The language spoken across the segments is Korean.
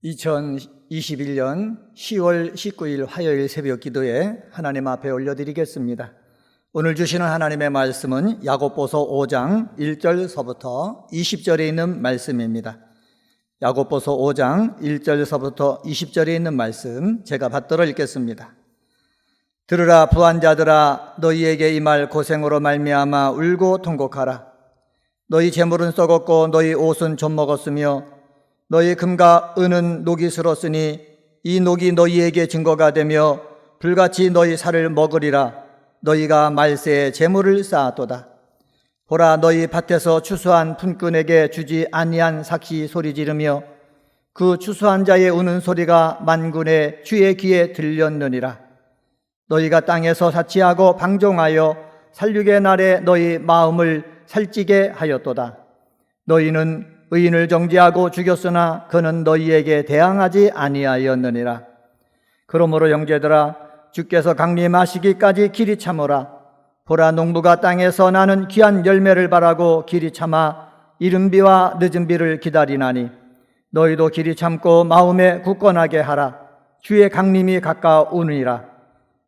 2021년 10월 19일 화요일 새벽 기도에 하나님 앞에 올려드리겠습니다. 오늘 주시는 하나님의 말씀은 야고보서 5장 1절서부터 20절에 있는 말씀입니다. 야고보서 5장 1절서부터 20절에 있는 말씀 제가 받들어 읽겠습니다. 들으라 부한자들아, 너희에게 이 말 고생으로 말미암아 울고 통곡하라. 너희 재물은 썩었고 너희 옷은 좀 먹었으며 너희 금과 은은 녹이 슬었으니 이 녹이 너희에게 증거가 되며 불같이 너희 살을 먹으리라. 너희가 말세에 재물을 쌓았도다. 보라, 너희 밭에서 추수한 품꾼에게 주지 아니한 삭시 소리 지르며 그 추수한 자의 우는 소리가 만군의 주의 귀에 들렸느니라. 너희가 땅에서 사치하고 방종하여 살육의 날에 너희 마음을 살찌게 하였도다. 너희는 의인을 정죄하고 죽였으나 그는 너희에게 대항하지 아니하였느니라. 그러므로 형제들아, 주께서 강림하시기까지 길이 참으라. 보라, 농부가 땅에서 나는 귀한 열매를 바라고 길이 참아 이른 비와 늦은 비를 기다리나니 너희도 길이 참고 마음에 굳건하게 하라. 주의 강림이 가까우니라.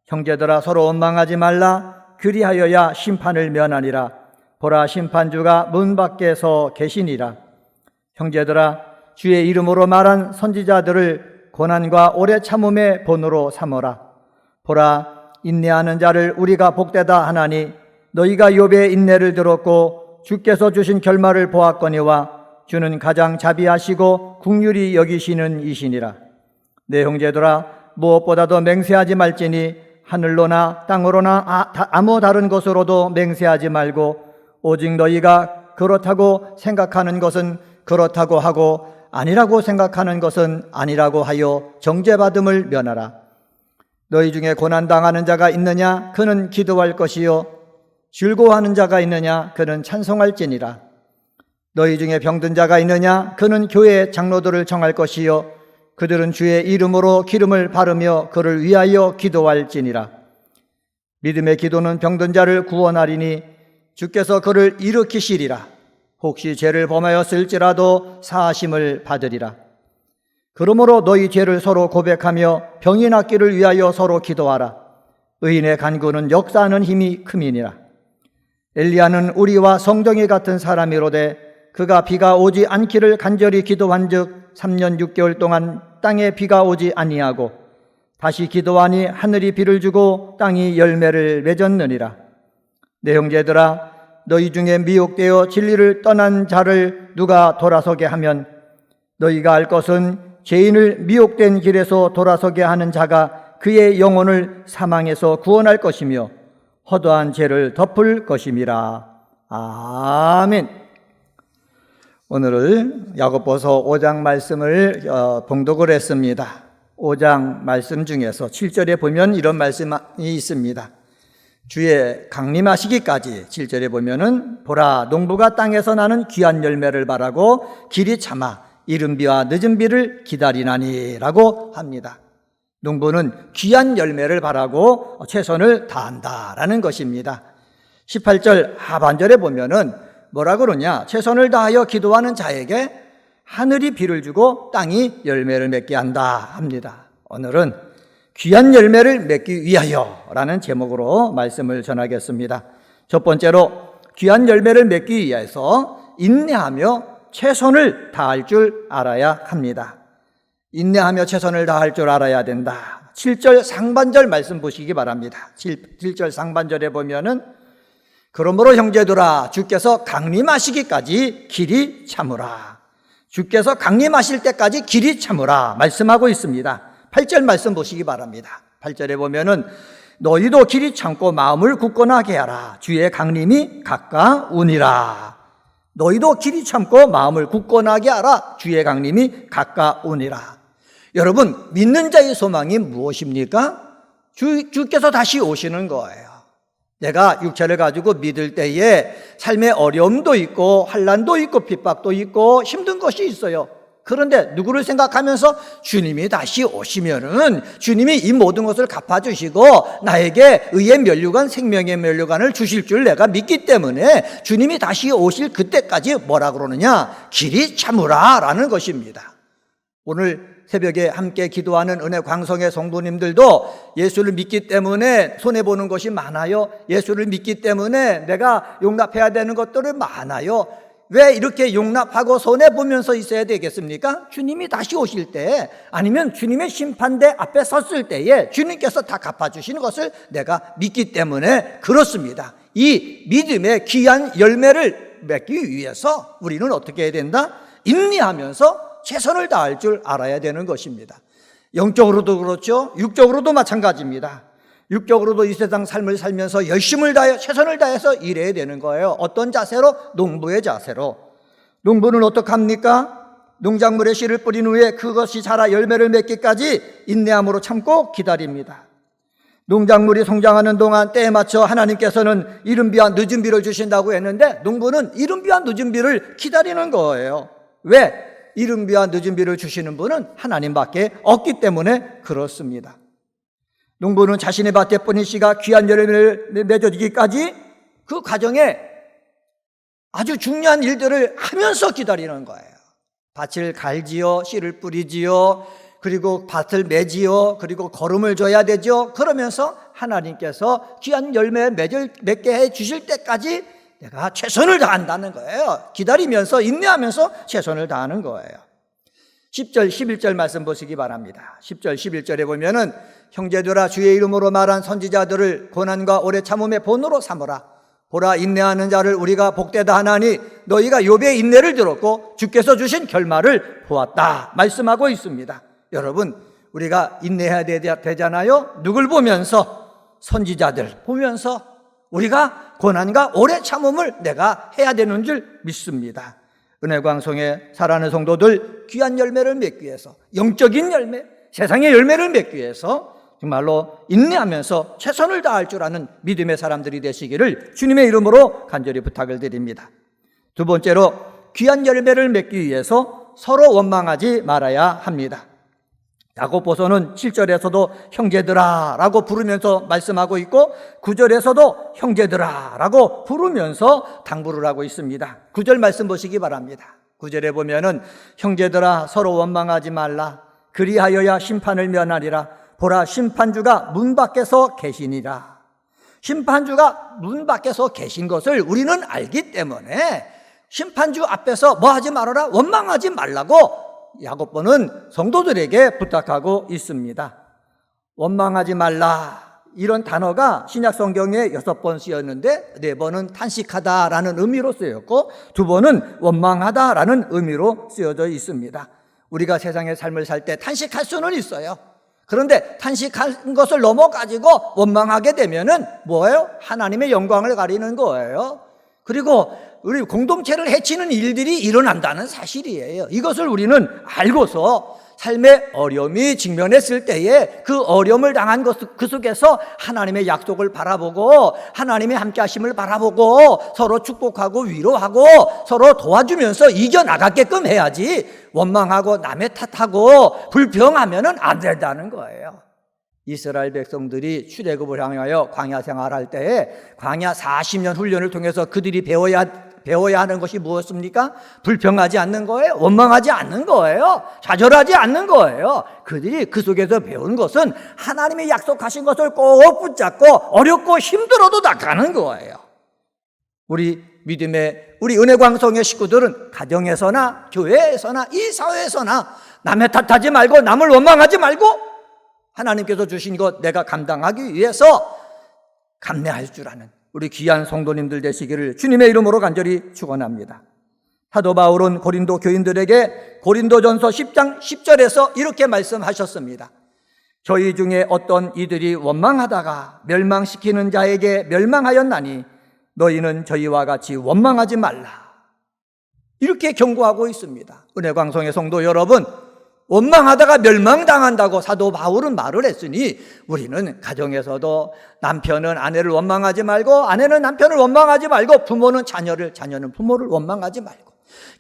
형제들아, 서로 원망하지 말라. 그리하여야 심판을 면하니라. 보라, 심판주가 문 밖에서 계시니라. 형제들아, 주의 이름으로 말한 선지자들을 고난과 오래 참음의 본으로 삼으라. 보라, 인내하는 자를 우리가 복되다 하나니 너희가 욥의 인내를 들었고 주께서 주신 결말을 보았거니와 주는 가장 자비하시고 긍휼히 여기시는 이시니라. 내 형제들아, 무엇보다도 맹세하지 말지니 하늘로나 땅으로나 아무 다른 것으로도 맹세하지 말고 오직 너희가 그렇다고 생각하는 것은 그렇다고 하고 아니라고 생각하는 것은 아니라고 하여 정죄받음을 면하라. 너희 중에 고난당하는 자가 있느냐? 그는 기도할 것이요 즐거워하는 자가 있느냐? 그는 찬송할지니라. 너희 중에 병든 자가 있느냐? 그는 교회 장로들을 청할 것이요 그들은 주의 이름으로 기름을 바르며 그를 위하여 기도할지니라. 믿음의 기도는 병든 자를 구원하리니 주께서 그를 일으키시리라. 혹시 죄를 범하였을지라도 사하심을 받으리라. 그러므로 너희 죄를 서로 고백하며 병이 낫기를 위하여 서로 기도하라. 의인의 간구는 역사하는 힘이 큼이니라. 엘리야는 우리와 성정이 같은 사람이로되 그가 비가 오지 않기를 간절히 기도한즉 3년 6개월 동안 땅에 비가 오지 아니하고 다시 기도하니 하늘이 비를 주고 땅이 열매를 맺었느니라. 내 형제들아, 너희 중에 미혹되어 진리를 떠난 자를 누가 돌아서게 하면 너희가 알 것은 죄인을 미혹된 길에서 돌아서게 하는 자가 그의 영혼을 사망에서 구원할 것이며 허다한 죄를 덮을 것임이라. 아멘. 오늘은 야고보서 5장 말씀을 봉독을 했습니다. 5장 말씀 중에서 7절에 보면 이런 말씀이 있습니다. 주의 강림하시기까지 7절에 보면은 보라, 농부가 땅에서 나는 귀한 열매를 바라고 길이 참아 이른 비와 늦은 비를 기다리나니 라고 합니다. 농부는 귀한 열매를 바라고 최선을 다한다라는 것입니다. 18절 하반절에 보면은 뭐라 그러냐? 최선을 다하여 기도하는 자에게 하늘이 비를 주고 땅이 열매를 맺게 한다 합니다. 오늘은 귀한 열매를 맺기 위하여 라는 제목으로 말씀을 전하겠습니다. 첫 번째로 귀한 열매를 맺기 위해서 인내하며 최선을 다할 줄 알아야 합니다. 인내하며 최선을 다할 줄 알아야 된다. 7절 상반절 말씀 보시기 바랍니다. 7절 상반절에 보면은 그러므로 형제들아, 주께서 강림하시기까지 길이 참으라. 주께서 강림하실 때까지 길이 참으라 말씀하고 있습니다. 8절 말씀 보시기 바랍니다. 8절에 보면은 너희도 길이 참고 마음을 굳건하게 하라. 주의 강림이 가까우니라. 너희도 길이 참고 마음을 굳건하게 하라. 주의 강림이 가까우니라. 여러분, 믿는 자의 소망이 무엇입니까? 주께서 다시 오시는 거예요. 내가 육체를 가지고 믿을 때에 삶의 어려움도 있고 환난도 있고 핍박도 있고 힘든 것이 있어요. 그런데 누구를 생각하면서 주님이 다시 오시면은 주님이 이 모든 것을 갚아주시고 나에게 의의 면류관, 생명의 면류관을 주실 줄 내가 믿기 때문에 주님이 다시 오실 그때까지 뭐라 그러느냐? 길이 참으라 라는 것입니다. 오늘 새벽에 함께 기도하는 은혜 광성의 성도님들도 예수를 믿기 때문에 손해보는 것이 많아요. 예수를 믿기 때문에 내가 용납해야 되는 것들이 많아요. 왜 이렇게 용납하고 손해보면서 있어야 되겠습니까? 주님이 다시 오실 때, 아니면 주님의 심판대 앞에 섰을 때에 주님께서 다 갚아주시는 것을 내가 믿기 때문에 그렇습니다. 이 믿음의 귀한 열매를 맺기 위해서 우리는 어떻게 해야 된다? 인내하면서 최선을 다할 줄 알아야 되는 것입니다. 영적으로도 그렇죠. 육적으로도 마찬가지입니다. 육적으로도 이 세상 삶을 살면서 열심을 다해 최선을 다해서 일해야 되는 거예요. 어떤 자세로? 농부의 자세로. 농부는 어떻게 합니까? 농작물에 씨를 뿌린 후에 그것이 자라 열매를 맺기까지 인내함으로 참고 기다립니다. 농작물이 성장하는 동안 때에 맞춰 하나님께서는 이른 비와 늦은 비를 주신다고 했는데, 농부는 이른 비와 늦은 비를 기다리는 거예요. 왜? 이른 비와 늦은 비를 주시는 분은 하나님밖에 없기 때문에 그렇습니다. 농부는 자신의 밭에 뿌린 씨가 귀한 열매를 맺어지기까지 그 과정에 아주 중요한 일들을 하면서 기다리는 거예요. 밭을 갈지요, 씨를 뿌리지요, 그리고 밭을 매지요, 그리고 거름을 줘야 되죠. 그러면서 하나님께서 귀한 열매 맺게 해 주실 때까지 내가 최선을 다한다는 거예요. 기다리면서 인내하면서 최선을 다하는 거예요. 10절 11절 말씀 보시기 바랍니다. 10절 11절에 보면은 형제들아 주의 이름으로 말한 선지자들을 고난과 오래 참음의 본으로 삼으라. 보라 인내하는 자를 우리가 복되다 하나니 너희가 욥의 인내를 들었고 주께서 주신 결말을 보았다 말씀하고 있습니다. 여러분, 우리가 인내해야 되잖아요. 누굴 보면서? 선지자들 보면서 우리가 고난과 오래 참음을 내가 해야 되는 줄 믿습니다. 은혜광성에 살아가는 성도들 귀한 열매를 맺기 위해서, 영적인 열매, 세상의 열매를 맺기 위해서 정말로 인내하면서 최선을 다할 줄 아는 믿음의 사람들이 되시기를 주님의 이름으로 간절히 부탁을 드립니다. 두 번째로, 귀한 열매를 맺기 위해서 서로 원망하지 말아야 합니다. 야고보서는 7절에서도 형제들아 라고 부르면서 말씀하고 있고 9절에서도 형제들아 라고 부르면서 당부를 하고 있습니다. 9절 말씀 보시기 바랍니다. 9절에 보면은 형제들아 서로 원망하지 말라. 그리하여야 심판을 면하리라. 보라 심판주가 문 밖에서 계시니라. 심판주가 문 밖에서 계신 것을 우리는 알기 때문에 심판주 앞에서 뭐 하지 말아라? 원망하지 말라고 야고보는 성도들에게 부탁하고 있습니다. 원망하지 말라, 이런 단어가 신약 성경에 6번 쓰였는데 4번은 탄식하다라는 의미로 쓰였고 2번은 원망하다라는 의미로 쓰여져 있습니다. 우리가 세상의 삶을 살 때 탄식할 수는 있어요. 그런데 탄식한 것을 넘어가지고 원망하게 되면은 뭐예요? 하나님의 영광을 가리는 거예요. 그리고 우리 공동체를 해치는 일들이 일어난다는 사실이에요. 이것을 우리는 알고서 삶의 어려움이 직면했을 때에 그 어려움을 당한 그 속에서 하나님의 약속을 바라보고 하나님의 함께하심을 바라보고 서로 축복하고 위로하고 서로 도와주면서 이겨나가게끔 해야지, 원망하고 남의 탓하고 불평하면은 안 된다는 거예요. 이스라엘 백성들이 출애굽을 향하여 광야 생활할 때에 광야 40년 훈련을 통해서 그들이 배워야 하는 것이 무엇입니까? 불평하지 않는 거예요. 원망하지 않는 거예요. 좌절하지 않는 거예요. 그들이 그 속에서 배운 것은 하나님이 약속하신 것을 꼭 붙잡고 어렵고 힘들어도 나가는 거예요. 우리 은혜광성의 식구들은 가정에서나 교회에서나 이 사회에서나 남의 탓하지 말고 남을 원망하지 말고 하나님께서 주신 것 내가 감당하기 위해서 감내할 줄 아는 우리 귀한 성도님들 되시기를 주님의 이름으로 간절히 축원합니다. 사도 바울은 고린도 교인들에게 고린도전서 10장 10절에서 이렇게 말씀하셨습니다. 저희 중에 어떤 이들이 원망하다가 멸망시키는 자에게 멸망하였나니 너희는 저희와 같이 원망하지 말라. 이렇게 경고하고 있습니다. 은혜광성의 성도 여러분, 원망하다가 멸망당한다고 사도 바울은 말을 했으니 우리는 가정에서도 남편은 아내를 원망하지 말고 아내는 남편을 원망하지 말고 부모는 자녀를, 자녀는 부모를 원망하지 말고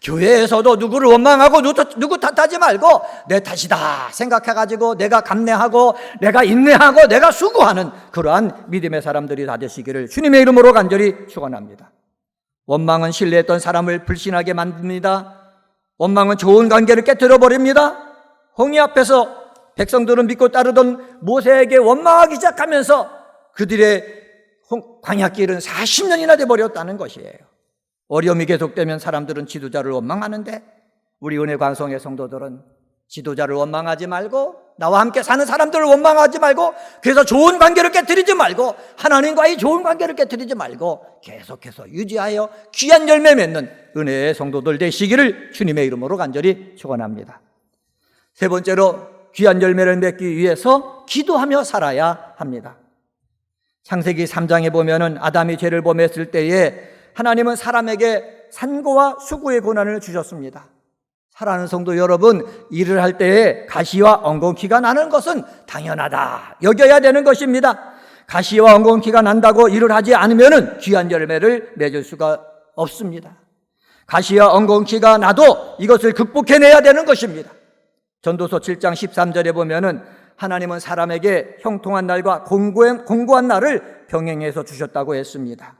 교회에서도 누구를 원망하고 누구 탓하지 말고 내 탓이다 생각해가지고 내가 감내하고 내가 인내하고 내가 수고하는 그러한 믿음의 사람들이 다 되시기를 주님의 이름으로 간절히 축원합니다. 원망은 신뢰했던 사람을 불신하게 만듭니다. 원망은 좋은 관계를 깨뜨려 버립니다. 홍해 앞에서 백성들은 믿고 따르던 모세에게 원망하기 시작하면서 그들의 광야길은 40년이나 돼버렸다는 것이에요. 어려움이 계속되면 사람들은 지도자를 원망하는데 우리 은혜광성의 성도들은 지도자를 원망하지 말고 나와 함께 사는 사람들을 원망하지 말고 그래서 좋은 관계를 깨뜨리지 말고 하나님과의 좋은 관계를 깨뜨리지 말고 계속해서 유지하여 귀한 열매 맺는 은혜의 성도들 되시기를 주님의 이름으로 간절히 축원합니다. 세 번째로 귀한 열매를 맺기 위해서 기도하며 살아야 합니다. 창세기 3장에 보면은 아담이 죄를 범했을 때에 하나님은 사람에게 산고와 수고의 고난을 주셨습니다. 사랑하는 성도 여러분, 일을 할 때에 가시와 엉겅퀴가 나는 것은 당연하다 여겨야 되는 것입니다. 가시와 엉겅퀴가 난다고 일을 하지 않으면은 귀한 열매를 맺을 수가 없습니다. 가시와 엉겅퀴가 나도 이것을 극복해내야 되는 것입니다. 전도서 7장 13절에 보면은 하나님은 사람에게 형통한 날과 공고한 날을 병행해서 주셨다고 했습니다.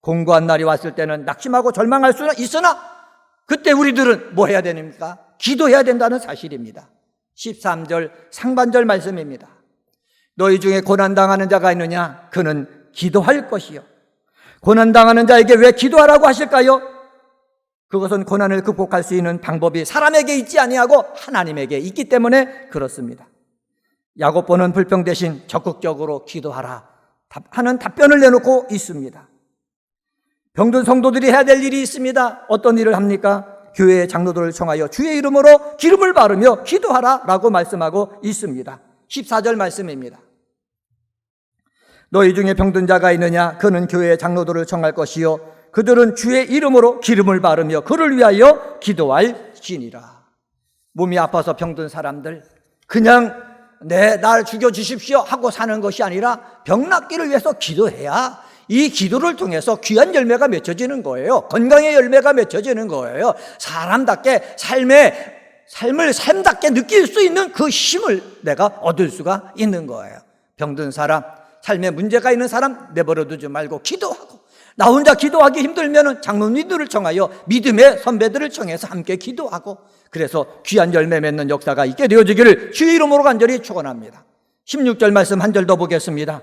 공고한 날이 왔을 때는 낙심하고 절망할 수는 있으나 그때 우리들은 뭐 해야 됩니까? 기도해야 된다는 사실입니다. 13절 상반절 말씀입니다. 너희 중에 고난당하는 자가 있느냐? 그는 기도할 것이요. 고난당하는 자에게 왜 기도하라고 하실까요? 그것은 고난을 극복할 수 있는 방법이 사람에게 있지 아니하고 하나님에게 있기 때문에 그렇습니다. 야고보는 불평 대신 적극적으로 기도하라 하는 답변을 내놓고 있습니다. 병든 성도들이 해야 될 일이 있습니다. 어떤 일을 합니까? 교회의 장로들을 청하여 주의 이름으로 기름을 바르며 기도하라 라고 말씀하고 있습니다. 14절 말씀입니다. 너희 중에 병든 자가 있느냐? 그는 교회의 장로들을 청할 것이요 그들은 주의 이름으로 기름을 바르며 그를 위하여 기도할지니라. 몸이 아파서 병든 사람들 그냥 날 죽여주십시오 하고 사는 것이 아니라 병 낫기를 위해서 기도해야 이 기도를 통해서 귀한 열매가 맺혀지는 거예요. 건강의 열매가 맺혀지는 거예요. 사람답게 삶을 삶답게 느낄 수 있는 그 힘을 내가 얻을 수가 있는 거예요. 병든 사람, 삶에 문제가 있는 사람 내버려두지 말고 기도하고 나 혼자 기도하기 힘들면 장로님들을 청하여 믿음의 선배들을 청해서 함께 기도하고 그래서 귀한 열매 맺는 역사가 있게 되어지기를 주의 이름으로 간절히 축원합니다. 16절 말씀 한 절 더 보겠습니다.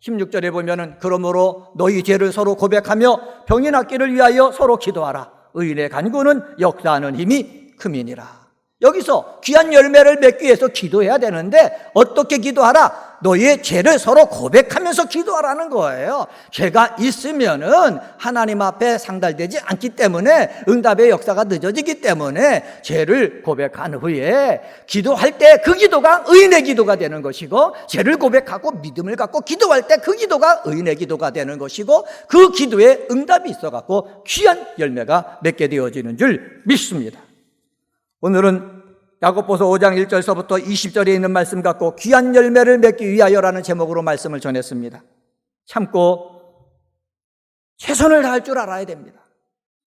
16절에 보면은 그러므로 너희 죄를 서로 고백하며 병이 낫기를 위하여 서로 기도하라. 의인의 간구는 역사하는 힘이 큼이니라. 여기서 귀한 열매를 맺기 위해서 기도해야 되는데 어떻게 기도하라? 너희의 죄를 서로 고백하면서 기도하라는 거예요. 죄가 있으면은 하나님 앞에 상달되지 않기 때문에 응답의 역사가 늦어지기 때문에 죄를 고백한 후에 기도할 때 그 기도가 의인의 기도가 되는 것이고 죄를 고백하고 믿음을 갖고 기도할 때 그 기도가 의인의 기도가 되는 것이고 그 기도에 응답이 있어갖고 귀한 열매가 맺게 되어지는 줄 믿습니다. 오늘은 야고보서 5장 1절서부터 20절에 있는 말씀 갖고 귀한 열매를 맺기 위하여라는 제목으로 말씀을 전했습니다. 참고 최선을 다할 줄 알아야 됩니다.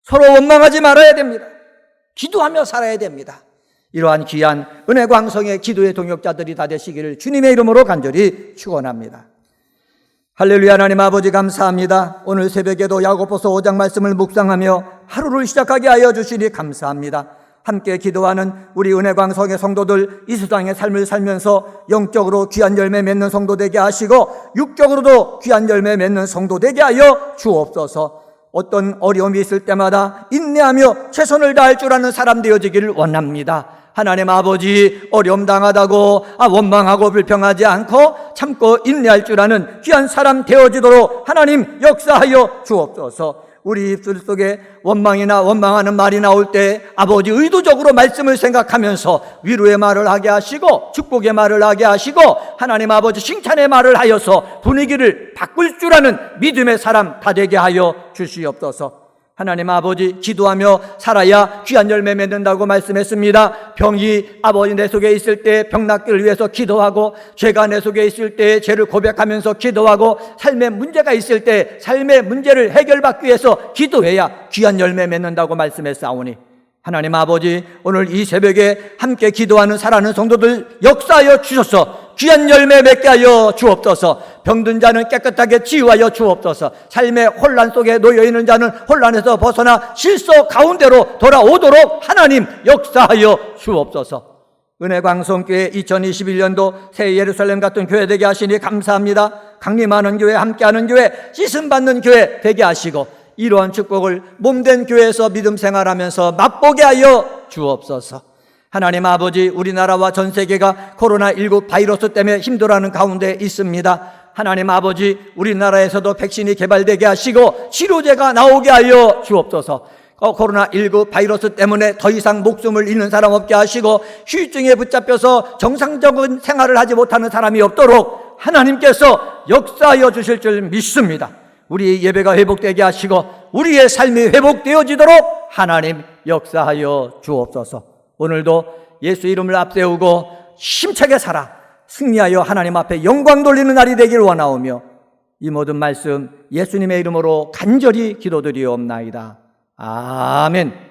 서로 원망하지 말아야 됩니다. 기도하며 살아야 됩니다. 이러한 귀한 은혜광성의 기도의 동역자들이 다 되시기를 주님의 이름으로 간절히 축원합니다. 할렐루야. 하나님 아버지 감사합니다. 오늘 새벽에도 야고보서 5장 말씀을 묵상하며 하루를 시작하게 하여 주시니 감사합니다. 함께 기도하는 우리 은혜광성의 성도들 이 세상의 삶을 살면서 영적으로 귀한 열매 맺는 성도 되게 하시고 육적으로도 귀한 열매 맺는 성도 되게 하여 주옵소서. 어떤 어려움이 있을 때마다 인내하며 최선을 다할 줄 아는 사람 되어지기를 원합니다. 하나님 아버지 어려움 당하다고 원망하고 불평하지 않고 참고 인내할 줄 아는 귀한 사람 되어지도록 하나님 역사하여 주옵소서. 우리 입술 속에 원망이나 원망하는 말이 나올 때 아버지 의도적으로 말씀을 생각하면서 위로의 말을 하게 하시고 축복의 말을 하게 하시고 하나님 아버지 칭찬의 말을 하여서 분위기를 바꿀 줄 아는 믿음의 사람 다 되게 하여 주시옵소서. 하나님 아버지 기도하며 살아야 귀한 열매 맺는다고 말씀했습니다. 병이 아버지 내 속에 있을 때 병 낫기를 위해서 기도하고 죄가 내 속에 있을 때 죄를 고백하면서 기도하고 삶에 문제가 있을 때 삶의 문제를 해결받기 위해서 기도해야 귀한 열매 맺는다고 말씀했사오니 하나님 아버지 오늘 이 새벽에 함께 기도하는 살아가는 성도들 역사하여 주셔서 귀한 열매 맺게 하여 주옵소서. 병든 자는 깨끗하게 치유하여 주옵소서. 삶의 혼란 속에 놓여있는 자는 혼란에서 벗어나 실소 가운데로 돌아오도록 하나님 역사하여 주옵소서. 은혜광성교회 2021년도 새 예루살렘 같은 교회 되게 하시니 감사합니다. 강림하는 교회, 함께하는 교회, 씻음받는 교회 되게 하시고 이러한 축복을 몸된 교회에서 믿음 생활하면서 맛보게 하여 주옵소서. 하나님 아버지, 우리나라와 전 세계가 코로나19 바이러스 때문에 힘들어하는 가운데 있습니다. 하나님 아버지, 우리나라에서도 백신이 개발되게 하시고 치료제가 나오게 하여 주옵소서. 코로나19 바이러스 때문에 더 이상 목숨을 잃는 사람 없게 하시고 휴유증에 붙잡혀서 정상적인 생활을 하지 못하는 사람이 없도록 하나님께서 역사하여 주실 줄 믿습니다. 우리 예배가 회복되게 하시고 우리의 삶이 회복되어지도록 하나님 역사하여 주옵소서. 오늘도 예수 이름을 앞세우고 힘차게 살아 승리하여 하나님 앞에 영광 돌리는 날이 되길 원하오며 이 모든 말씀 예수님의 이름으로 간절히 기도드리옵나이다. 아멘.